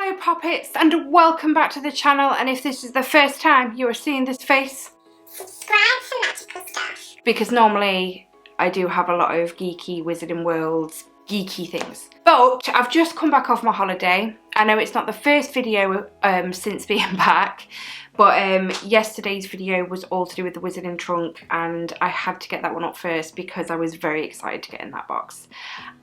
Hello Poppets, and welcome back to the channel, and if this is the first time you are seeing this face, subscribe for magical stuff. Because normally I do have a lot of geeky Wizarding Worlds geeky things. But I've just come back off my holiday. I know it's not the first video since being back, but yesterday's video was all to do with the Wizarding trunk, and I had to get that one up first because I was very excited to get in that box.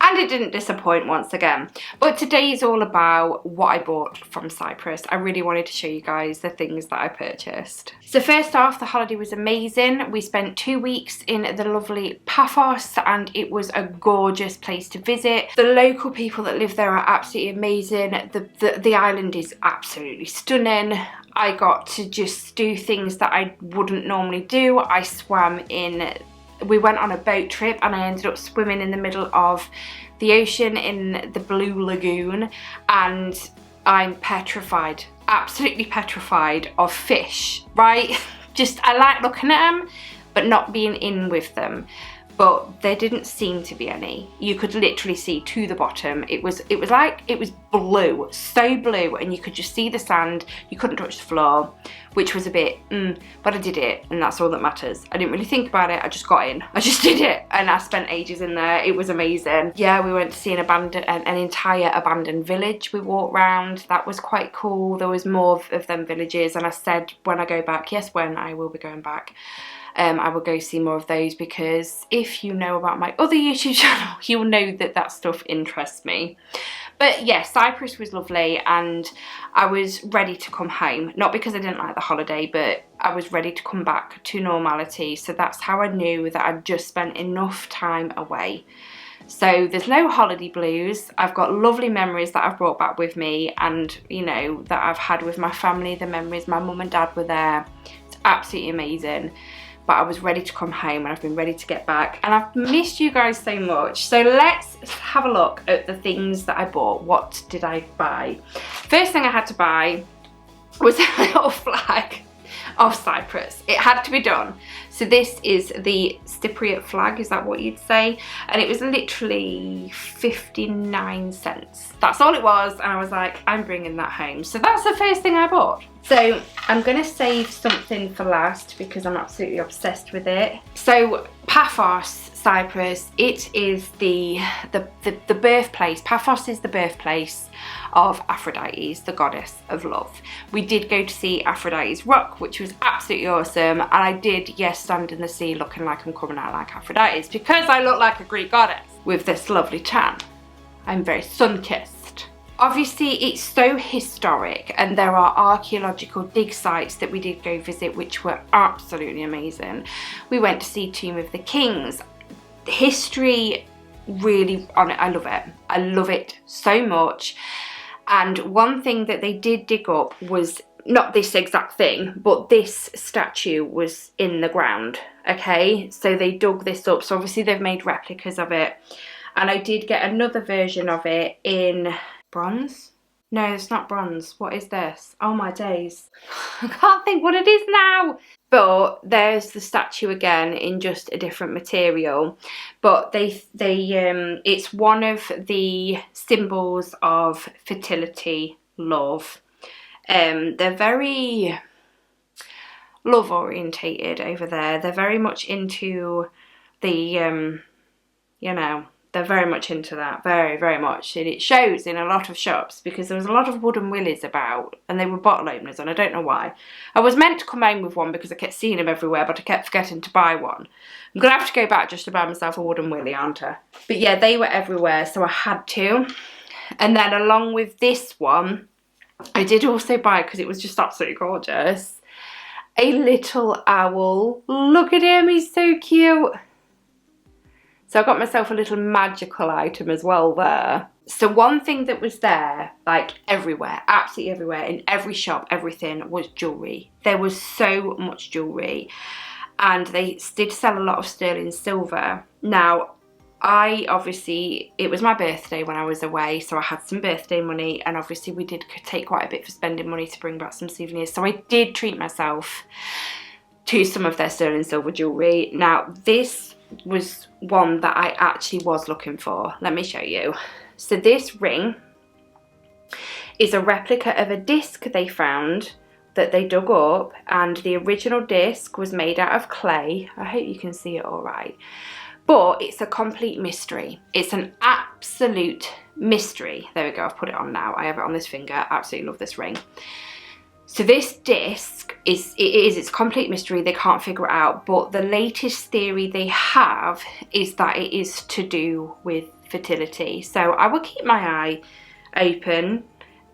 And it didn't disappoint once again. But today is all about what I bought from Cyprus. I really wanted to show you guys the things that I purchased. So first off, the holiday was amazing. We spent 2 weeks in the lovely Paphos, and it was a gorgeous place to visit. The local people that live there are absolutely amazing. The island is absolutely stunning. I got to just do things that I wouldn't normally do. I swam in, we went on a boat trip and I ended up swimming in the middle of the ocean in the Blue Lagoon, and I'm petrified, absolutely petrified of fish, right? Just, I like looking at them, but not being in with them. But there didn't seem to be any. You could literally see to the bottom. It was blue, so blue, and you could just see the sand. You couldn't touch the floor, which was a bit, but I did it, and that's all that matters. I didn't really think about it, I just got in. I just did it, and I spent ages in there. It was amazing. Yeah, we went to see an entire abandoned village. We walked around, that was quite cool. There was more of them villages, and I said when I go back, yes, when I will be going back, I will go see more of those, because if you know about my other YouTube channel, you'll know that that stuff interests me. But yeah, Cyprus was lovely, and I was ready to come home. Not because I didn't like the holiday, but I was ready to come back to normality. So that's how I knew that I'd just spent enough time away. So there's no holiday blues. I've got lovely memories that I've brought back with me, and you know, that I've had with my family, the memories my mum and dad were there. It's absolutely amazing. But I was ready to come home, and I've been ready to get back, and I've missed you guys so much. So let's have a look at the things that I bought. What did I buy? First thing I had to buy was a little flag of Cyprus. It had to be done. So this is the Cypriot flag, is that what you'd say? And it was literally 59 cents. That's all it was, and I was like, I'm bringing that home. So that's the first thing I bought. So I'm gonna save something for last because I'm absolutely obsessed with it. So Paphos Cyprus, it is the birthplace. Paphos is the birthplace of Aphrodite, the goddess of love. We did go to see Aphrodite's rock, which was absolutely awesome, and I did, yes, stand in the sea looking like I'm coming out like Aphrodite's, because I look like a Greek goddess with this lovely tan. I'm very sun-kissed. Obviously, it's so historic, and there are archaeological dig sites that we did go visit, which were absolutely amazing. We went to see Tomb of the Kings. History, really, I love it. I love it so much. And one thing that they did dig up was not this exact thing, but this statue was in the ground, okay? So they dug this up. So obviously they've made replicas of it. And I did get another version of it in bronze? No, it's not bronze. What is this? Oh my days. I can't think what it is now. But there's the statue again in just a different material. But it's one of the symbols of fertility, love. They're very love orientated over there. They're very much into the, you know, they're very much into that, very, very much. And it shows in a lot of shops, because there was a lot of wooden willies about, and they were bottle openers, and I don't know why. I was meant to come home with one because I kept seeing them everywhere, but I kept forgetting to buy one. I'm going to have to go back just to buy myself a wooden willy, aren't I? But yeah, they were everywhere, so I had to. And then along with this one, I did also buy, because it was just absolutely gorgeous, a little owl. Look at him, he's so cute. So I got myself a little magical item as well there. So one thing that was there, like everywhere, absolutely everywhere, in every shop, everything, was jewellery. There was so much jewellery. And they did sell a lot of sterling silver. Now, it was my birthday when I was away, so I had some birthday money, and obviously we did take quite a bit for spending money to bring back some souvenirs. So I did treat myself to some of their sterling silver jewellery. Now, this was one that I actually was looking for. Let me show you. So this ring is a replica of a disc they found that they dug up, and the original disc was made out of clay. I hope you can see it all right. But it's a complete mystery. It's an absolute mystery. There we go, I've put it on now. I have it on this finger. Absolutely love this ring. So this disc it's a complete mystery. They can't figure it out, but the latest theory they have is that it is to do with fertility. So I will keep my eye open,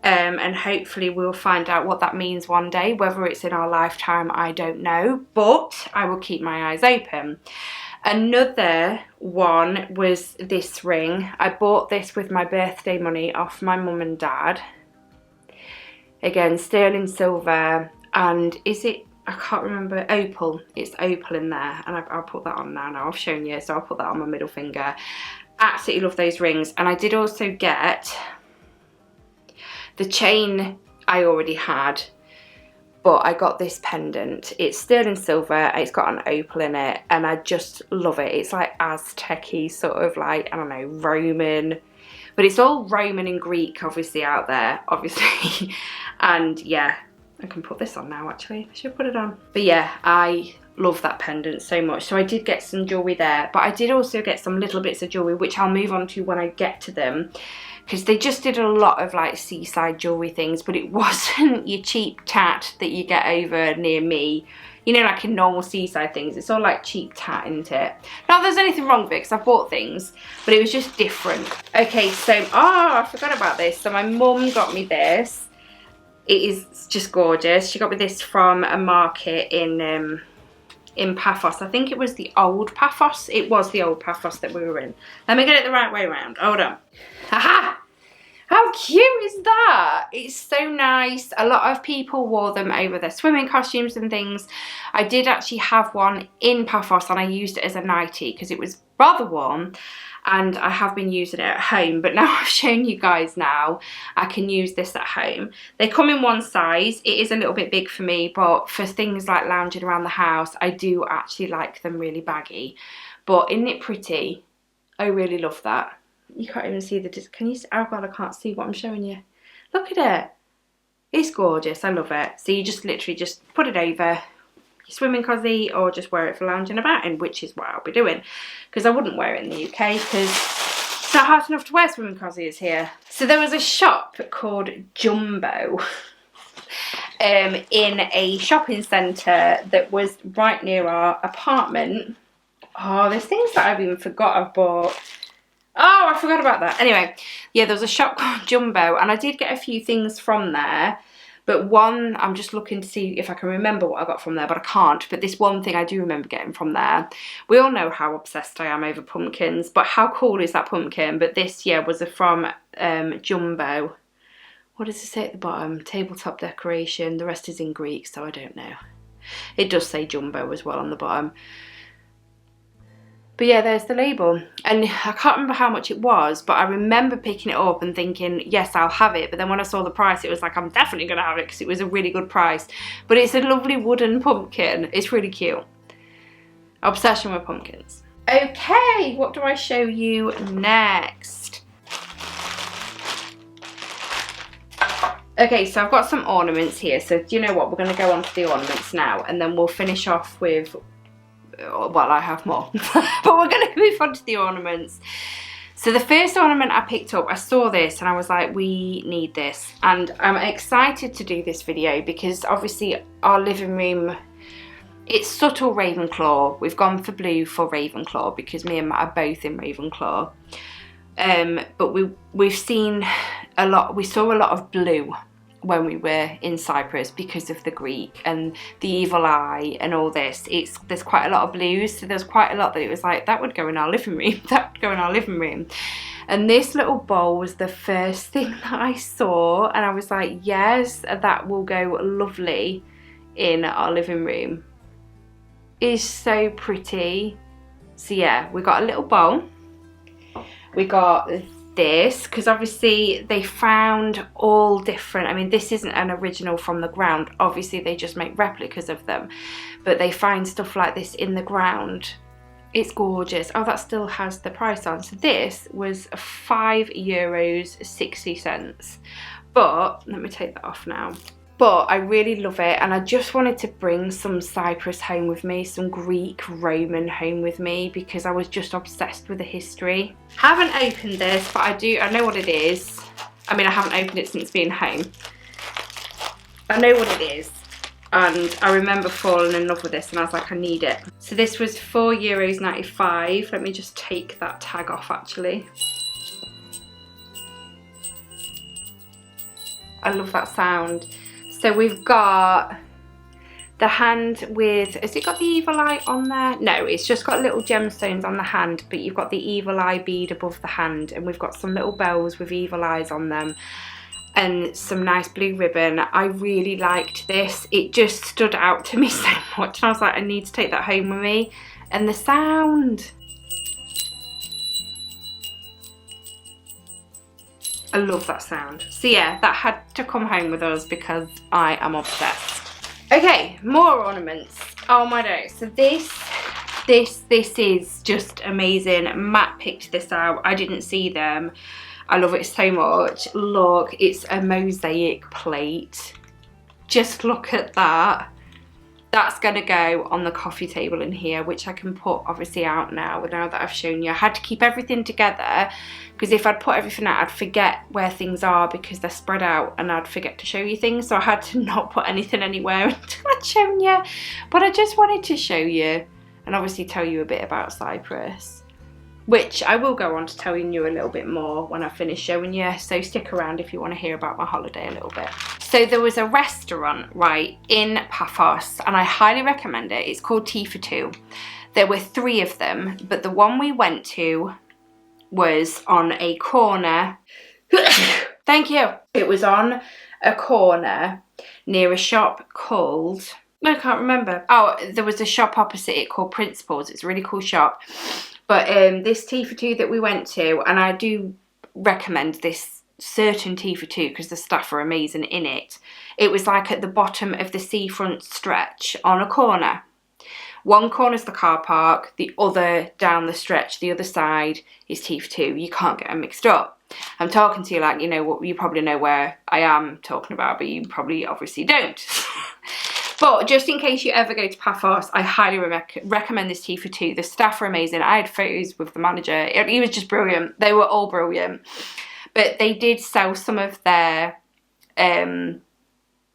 and hopefully we'll find out what that means one day. Whether it's in our lifetime, I don't know, but I will keep my eyes open. Another one was this ring. I bought this with my birthday money off my mum and dad. Again, sterling silver, and is it, I can't remember, opal. It's opal in there, and I'll put that on now. I've shown you, so I'll put that on my middle finger. Absolutely love those rings. And I did also get the chain I already had, but I got this pendant. It's sterling silver, it's got an opal in it, and I just love it. It's like Aztec-y, sort of like, I don't know, Roman, but it's all Roman and Greek obviously out there, obviously. And yeah, I can put this on now actually, I should put it on. But yeah, I love that pendant so much. So I did get some jewellery there, but I did also get some little bits of jewellery, which I'll move on to when I get to them, because they just did a lot of like seaside jewellery things, but it wasn't your cheap tat that you get over near me, you know, like in normal seaside things. It's all like cheap tat, isn't it? Not that there's anything wrong with it, because I've bought things, but it was just different. Okay, so, oh, I forgot about this. So my mum got me this. It is just gorgeous. She got me this from a market in Paphos. I think it was the old Paphos. It was the old Paphos that we were in. Let me get it the right way around. Hold on. Haha! How cute is that? It's so nice. A lot of people wore them over their swimming costumes and things. I did actually have one in Paphos, and I used it as a nightie because it was rather warm, and I have been using it at home, but now I've shown you guys now, I can use this at home. They come in one size. It is a little bit big for me, but for things like lounging around the house, I do actually like them really baggy. But isn't it pretty? I really love that. You can't even see the, can you see? Oh God, I can't see what I'm showing you. Look at it. It's gorgeous, I love it. So you just literally just put it over your swimming cosy, or just wear it for lounging about in, which is what I'll be doing. Because I wouldn't wear it in the UK, because it's not hard enough to wear swimming cozies here. So there was a shop called Jumbo in a shopping centre that was right near our apartment. Oh, there's things that I've even forgot I've bought. Oh, I forgot about that. Anyway, yeah, there was a shop called Jumbo, and I did get a few things from there. But one, I'm just looking to see if I can remember what I got from there, but I can't. But this one thing I do remember getting from there. We all know how obsessed I am over pumpkins, but how cool is that pumpkin? But this, yeah, was from Jumbo. What does it say at the bottom? Tabletop decoration. The rest is in Greek, so I don't know. It does say Jumbo as well on the bottom. But yeah, there's the label. And I can't remember how much it was, but I remember picking it up and thinking, yes, I'll have it. But then when I saw the price, it was like, I'm definitely going to have it, because it was a really good price. But it's a lovely wooden pumpkin. It's really cute. Obsession with pumpkins. Okay, what do I show you next? Okay, so I've got some ornaments here. So do you know what? We're going to go on to the ornaments now, and then we'll finish off with, well, I have more, but we're going to move on to the ornaments. So the first ornament I picked up, I saw this and I was like, we need this. And I'm excited to do this video because obviously our living room, it's subtle Ravenclaw. We've gone for blue for Ravenclaw because me and Matt are both in Ravenclaw. But we've seen a lot, we saw a lot of blue when we were in Cyprus because of the Greek and the evil eye and all this. There's quite a lot of blues, so there's quite a lot that it was like, that would go in our living room, that would go in our living room. And this little bowl was the first thing that I saw, and I was like, yes, that will go lovely in our living room. It's so pretty. So yeah, we got a little bowl. We got this, because obviously they found all different, I mean, this isn't an original from the ground, obviously they just make replicas of them, but they find stuff like this in the ground. It's gorgeous. Oh, that still has the price on. So this was €5.60, But let me take that off now. But I really love it, and I just wanted to bring some Cyprus home with me, some Greek Roman home with me, because I was just obsessed with the history. Haven't opened this, but I know what it is. I mean, I haven't opened it since being home. I know what it is, and I remember falling in love with this, and I was like, I need it. So this was €4.95. Let me just take that tag off actually. I love that sound. So we've got the hand with, has it got the evil eye on there? No, it's just got little gemstones on the hand, but you've got the evil eye bead above the hand, and we've got some little bells with evil eyes on them and some nice blue ribbon. I really liked this. It just stood out to me so much, and I was like, I need to take that home with me. And the sound. I love that sound. So yeah, that had to come home with us because I am obsessed. Okay, more ornaments. Oh my days. So this is just amazing. Matt picked this out. I didn't see them. I love it so much. Look, it's a mosaic plate. Just look at that. That's gonna go on the coffee table in here, which I can put obviously out now that I've shown you. I had to keep everything together because if I'd put everything out, I'd forget where things are because they're spread out and I'd forget to show you things. So I had to not put anything anywhere until I'd shown you. But I just wanted to show you and obviously tell you a bit about Cyprus, which I will go on to telling you a little bit more when I finish showing you. So stick around if you want to hear about my holiday a little bit. So there was a restaurant, right, in Paphos, and I highly recommend it. It's called Tea for Two. There were 3 of them, but the one we went to was on a corner. Thank you. It was on a corner near a shop called, I can't remember. Oh, there was a shop opposite it called Principles. It's a really cool shop. But this Tea for Two that we went to, and I do recommend this certain Tea for Two because the staff are amazing in it. It was like at the bottom of the seafront stretch on a corner. One corner's the car park, the other down the stretch, the other side is Tea for Two. You can't get them mixed up. I'm talking to you like, you know what, you probably know where I am talking about, but you probably obviously don't. But just in case you ever go to Paphos, I highly recommend this Tea for Two. The staff are amazing. I had photos with the manager. He was just brilliant. They were all brilliant. But they did sell some of their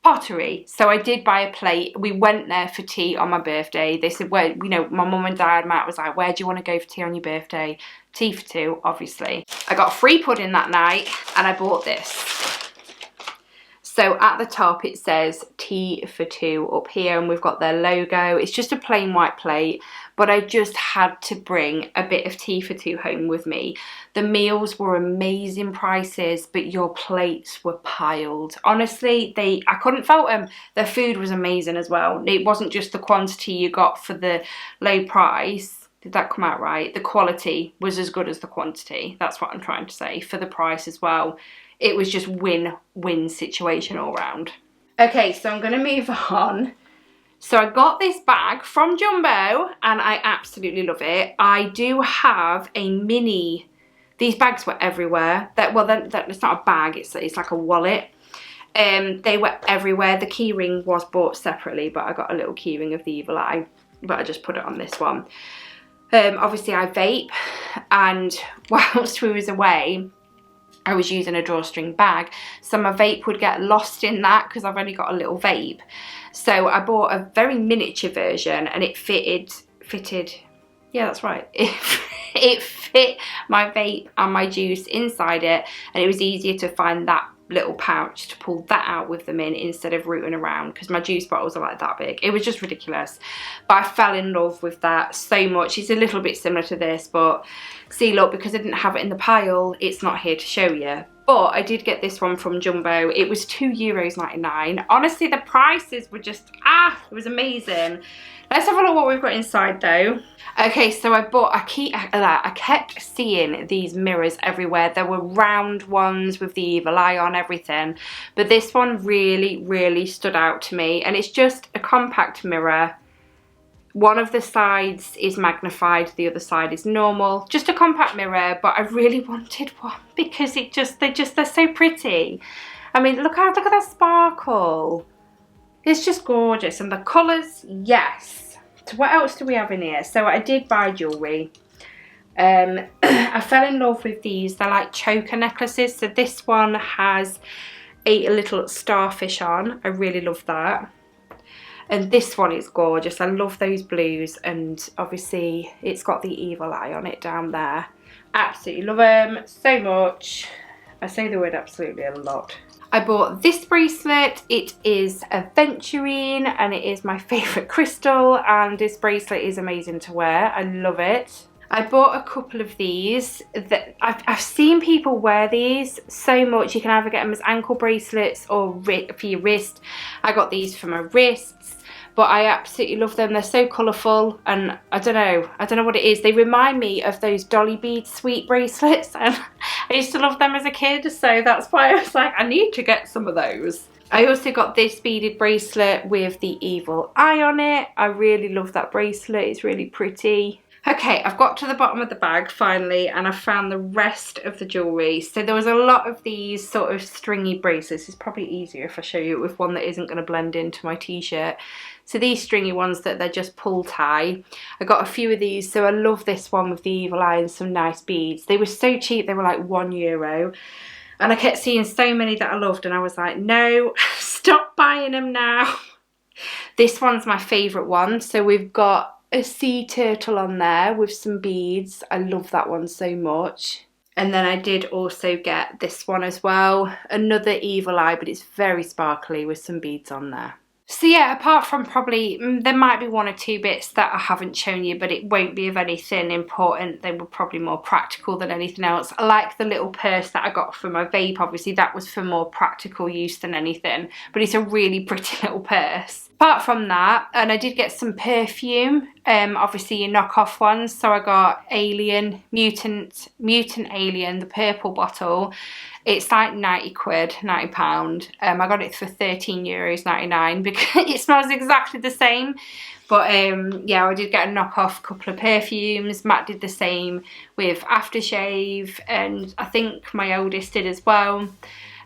pottery. So I did buy a plate. We went there for tea on my birthday. They said, well, you know, my mum and dad, Matt was like, where do you want to go for tea on your birthday? Tea for Two, obviously. I got a free pudding that night and I bought this. So at the top it says Tea for Two up here, and we've got their logo. It's just a plain white plate, but I just had to bring a bit of Tea for Two home with me. The meals were amazing prices, but your plates were piled. Honestly, I couldn't fault them. Their food was amazing as well. It wasn't just the quantity you got for the low price. Did that come out right? The quality was as good as the quantity. That's what I'm trying to say, for the price as well. It was just win-win situation all round. Okay, so I'm going to move on. So I got this bag from Jumbo and I absolutely love it. I do have a mini, these bags were everywhere. It's not a bag, it's like a wallet. They were everywhere. The key ring was bought separately, but I got a little key ring of the evil eye, but I just put it on this one. Obviously I vape, and whilst we was away, I was using a drawstring bag, so my vape would get lost in that because I've only got a little vape. So I bought a very miniature version and it fitted, yeah, that's right. It fit my vape and my juice inside it, and it was easier to find that little pouch to pull that out with them in instead of rooting around, because my juice bottles are like that big. It was just ridiculous, but I fell in love with that so much. It's a little bit similar to this, but see, look, because I didn't have it in the pile, it's not here to show you. But I did get this one from Jumbo. It was €2.99. Honestly, the prices were just, it was amazing. Let's have a look what we've got inside though. Okay, so I kept seeing these mirrors everywhere. There were round ones with the evil eye on, everything. But this one really, really stood out to me. And it's just a compact mirror. One of the sides is magnified, the other side is normal. Just a compact mirror, but I really wanted one because they're so pretty. I mean, look at that sparkle. It's just gorgeous. And the colours, yes. So what else do we have in here? So I did buy jewellery. I fell in love with these. They're like choker necklaces. So this one has a little starfish on. I really love that. And this one is gorgeous. I love those blues, and obviously it's got the evil eye on it down there. Absolutely love them so much. I say the word absolutely a lot. I bought this bracelet. It is aventurine and it is my favourite crystal, and this bracelet is amazing to wear. I love it. I bought a couple of these. That I've seen people wear these so much. You can either get them as ankle bracelets or for your wrist. I got these for my wrists, but I absolutely love them. They're so colourful, and I don't know what it is. They remind me of those Dolly Bead sweet bracelets, and I used to love them as a kid, so that's why I was like, I need to get some of those. I also got this beaded bracelet with the evil eye on it. I really love that bracelet. It's really pretty. Okay, I've got to the bottom of the bag finally, and I've found the rest of the jewellery. So there was a lot of these sort of stringy bracelets. It's probably easier if I show you it with one that isn't going to blend into my t-shirt. So these stringy ones that they're just pull tie. I got a few of these, so I love this one with the evil eye and some nice beads. They were so cheap, they were like €1. And I kept seeing so many that I loved, and I was like, no, stop buying them now. This one's my favourite one. So we've got a sea turtle on there with some beads. I love that one so much. And then I did also get this one as well. Another evil eye, but it's very sparkly with some beads on there. So yeah, apart from probably, there might be one or two bits that I haven't shown you, but it won't be of anything important. They were probably more practical than anything else. I like the little purse that I got for my vape. Obviously that was for more practical use than anything, but it's a really pretty little purse. Apart from that, and I did get some perfume, obviously your knockoff ones. So I got Alien, Mutant Alien, the purple bottle. It's like 90 quid, £90. I got it for €13.99 because it smells exactly the same. But yeah, I did get a knockoff couple of perfumes. Matt did the same with aftershave, and I think my oldest did as well.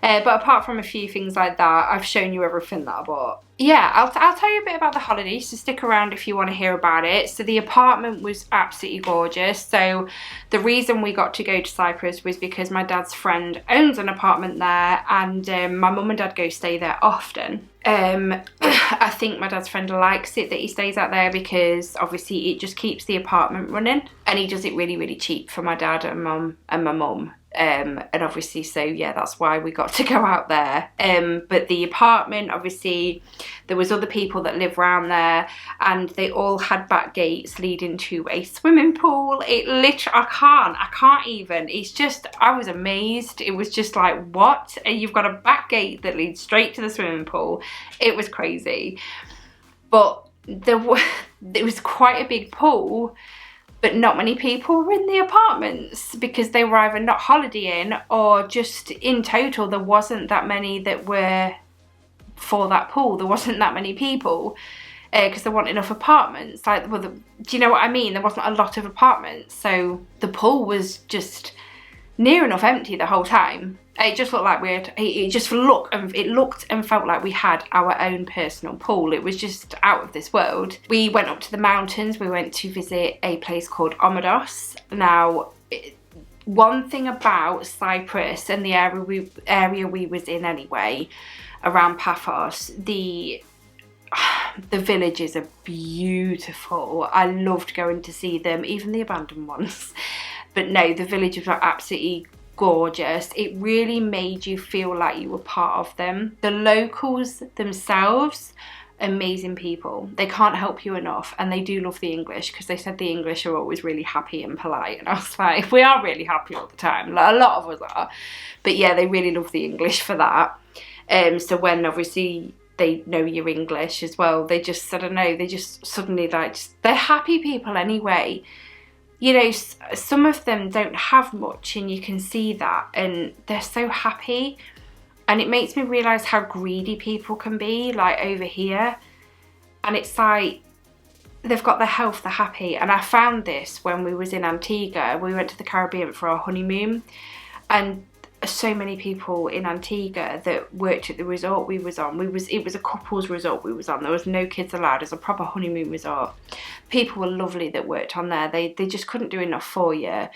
But apart from a few things like that, I've shown you everything that I bought. Yeah, I'll tell you a bit about the holiday, so stick around if you want to hear about it. So the apartment was absolutely gorgeous. So the reason we got to go to Cyprus was because my dad's friend owns an apartment there, and my mum and dad go stay there often. I think my dad's friend likes it that he stays out there because obviously it just keeps the apartment running, and he does it really, really cheap for my dad and mum and my mum. And obviously, so yeah, that's why we got to go out there. But the apartment, obviously, there was other people that live around there, and they all had back gates leading to a swimming pool. It literally, I can't even. It's just, I was amazed. It was just like, what? And you've got a back gate that leads straight to the swimming pool. It was crazy. But it was quite a big pool, but not many people were in the apartments because they were either not holidaying or just in total there wasn't that many that were for that pool. There wasn't that many people because there weren't enough apartments. Like, well, do you know what I mean? There wasn't a lot of apartments, so the pool was just near enough empty the whole time. It just looked like we had, it looked and felt like we had our own personal pool. It was just out of this world. We went up to the mountains. We went to visit a place called Omedos. Now, one thing about Cyprus and the area we was in anyway, around Paphos, the villages are beautiful. I loved going to see them, even the abandoned ones. But no, the villages were absolutely gorgeous. It really made you feel like you were part of them. The locals themselves, amazing people. They can't help you enough, and they do love the English because they said the English are always really happy and polite, and I was like, we are really happy all the time. Like, a lot of us are, but yeah, they really love the English for that. So when obviously they know you're English as well, they just, I don't know, they just suddenly like, they're happy people anyway. You know, some of them don't have much, and you can see that, and they're so happy, and it makes me realise how greedy people can be, like over here. And it's like, they've got their health, they're happy. And I found this when we was in Antigua. We went to the Caribbean for our honeymoon, and so many people in Antigua that worked at the resort we was on. It was a couple's resort we was on. There was no kids allowed. It was a proper honeymoon resort. People were lovely that worked on there. They just couldn't do enough for you.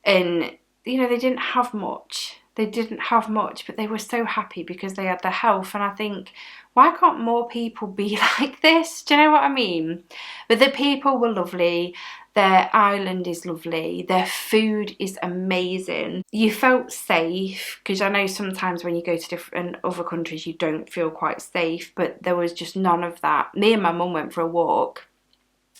And, you know, they didn't have much. They didn't have much, but they were so happy because they had their health. And I think, why can't more people be like this? Do you know what I mean? But the people were lovely. Their island is lovely. Their food is amazing. You felt safe, because I know sometimes when you go to different other countries you don't feel quite safe, but there was just none of that. Me and my mum went for a walk.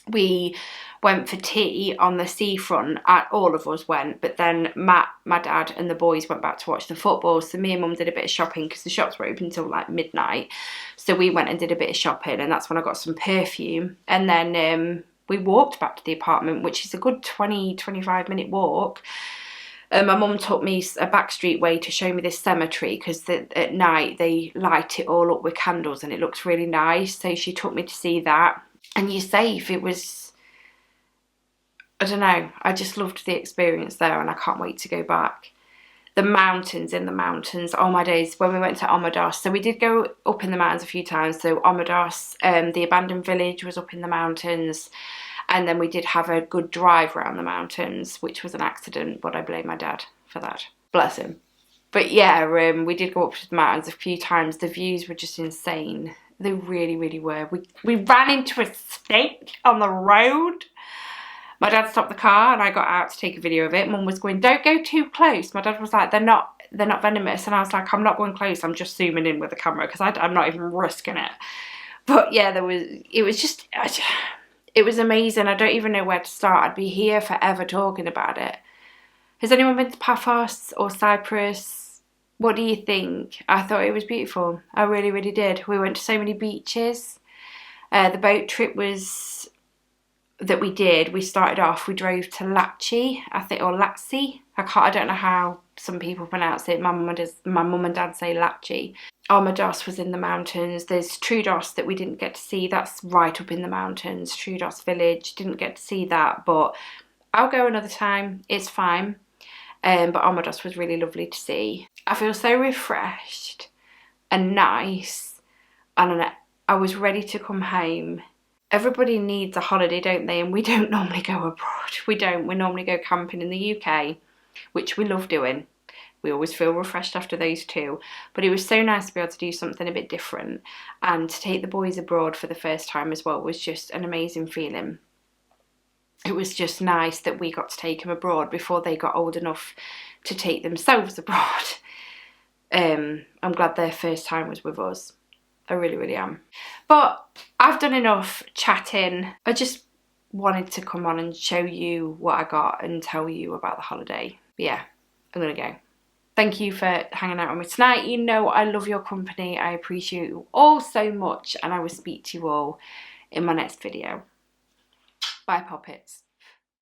We went for tea on the seafront. All of us went, but then Matt, my dad, and the boys went back to watch the football. So me and mum did a bit of shopping because the shops were open until like midnight. So we went and did a bit of shopping, and that's when I got some perfume. And then we walked back to the apartment, which is a good 20-25 minute walk. My mum took me a backstreet way to show me this cemetery, because at night they light it all up with candles and it looks really nice. So she took me to see that. And you're safe. It was, I don't know, I just loved the experience there, and I can't wait to go back. The mountains, oh my days, when we went to Omados. So we did go up in the mountains a few times. So Omados, the abandoned village was up in the mountains. And then we did have a good drive around the mountains, which was an accident, but I blame my dad for that. Bless him. But yeah, we did go up to the mountains a few times. The views were just insane. They really, really were. We ran into a snake on the road. My dad stopped the car and I got out to take a video of it. Mum was going, don't go too close. My dad was like, they're not venomous. And I was like, I'm not going close. I'm just zooming in with the camera because I'm not even risking it. But yeah, it was amazing. I don't even know where to start. I'd be here forever talking about it. Has anyone been to Paphos or Cyprus? What do you think? I thought it was beautiful. I really, really did. We went to so many beaches. The boat trip that we did, we started off, we drove to Lachi, I think, or Latsi. I don't know how some people pronounce it. My mum and dad say Lachi. Omados was in the mountains. There's Troodos that we didn't get to see. That's right up in the mountains. Troodos village, didn't get to see that, but I'll go another time. It's fine. But Omados was really lovely to see. I feel so refreshed and nice, and I was ready to come home. Everybody needs a holiday, don't they? And we don't normally go abroad. We don't. We normally go camping in the UK, which we love doing. We always feel refreshed after those two. But it was so nice to be able to do something a bit different, and to take the boys abroad for the first time as well was just an amazing feeling. It was just nice that we got to take them abroad before they got old enough to take themselves abroad. I'm glad their first time was with us. I really, really am. But I've done enough chatting. I just wanted to come on and show you what I got and tell you about the holiday. But yeah, I'm gonna go. Thank you for hanging out with me tonight. You know I love your company. I appreciate you all so much, and I will speak to you all in my next video. Bye, Poppets.